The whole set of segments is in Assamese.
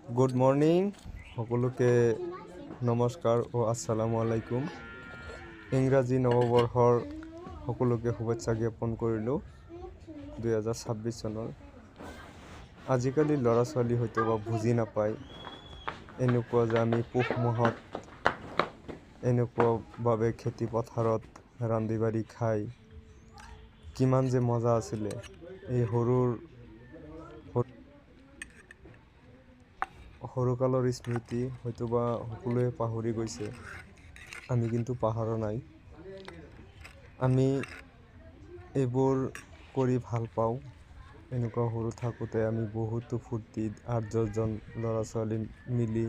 গুড মৰ্ণিং সকলোকে নমস্কাৰ ও আসসালামু আলাইকুম। ইংৰাজী নৱবৰ্ষৰ সকলোকে শুভেচ্ছা জ্ঞাপন কৰিলোঁ 2026 চনৰ। আজিকালি ল'ৰা ছোৱালী হয়তো বা বুজি নাপায় এনেকুৱা যে আমি পুহ মাহত এনেকুৱাভাৱে খেতি পথাৰত ৰান্ধি বাঢ়ি খাই কিমান যে মজা আছিলে। এই সৰুকালৰ স্মৃতি হয়তোবা সকলোৱে পাহৰি গৈছে, আমি কিন্তু পাহৰা নাই। আমি এইবোৰ কৰি ভাল পাওঁ। এনেকুৱা সৰু থাকোঁতে আমি বহুতো ফূৰ্তিত 8-10জন ল'ৰা ছোৱালী মিলি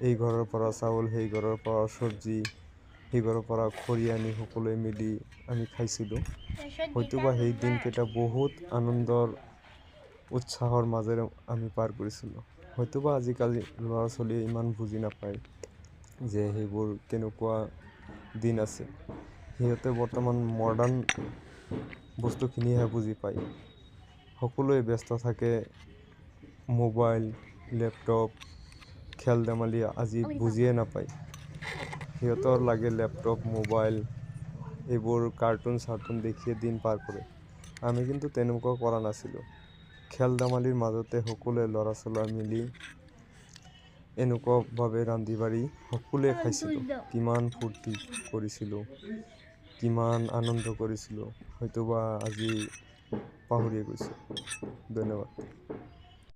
এই ঘৰৰ পৰা চাউল, সেই ঘৰৰ পৰা চব্জি, সেই ঘৰৰ পৰা খৰি আনি সকলোৱে মিলি আমি খাইছিলোঁ। হয়তোবা সেই দিনকেইটা বহুত আনন্দৰ উৎসাহৰ মাজেৰে আমি পাৰ কৰিছিলোঁ। হয়তোবা আজিকালি ল'ৰা ছোৱালীয়ে ইমান বুজি নাপায় যে সেইবোৰ কেনেকুৱা দিন আছিল। সিহঁতে বৰ্তমান মডাৰ্ণ বস্তুখিনিহে বুজি পায়। সকলোৱে ব্যস্ত থাকে মোবাইল, লেপটপ, খেল ধেমালি আজি বুজিয়ে নাপায়। সিহঁতৰ লাগে লেপটপ, মোবাইল, এইবোৰ কাৰ্টুন দেখিয়ে দিন পাৰ কৰে। আমি কিন্তু তেনেকুৱা কৰা নাছিলোঁ। খেল ধেমালিৰ মাজতে সকলোৱে ল'ৰা ছোৱালী মিলি এনেকুৱাভাৱে ৰান্ধি বাঢ়ি সকলোৱে খাইছিলোঁ। কিমান ফূৰ্তি কৰিছিলোঁ, কিমান আনন্দ কৰিছিলোঁ, হয়তোবা আজি পাহৰিয়ে গৈছোঁ। ধন্যবাদ।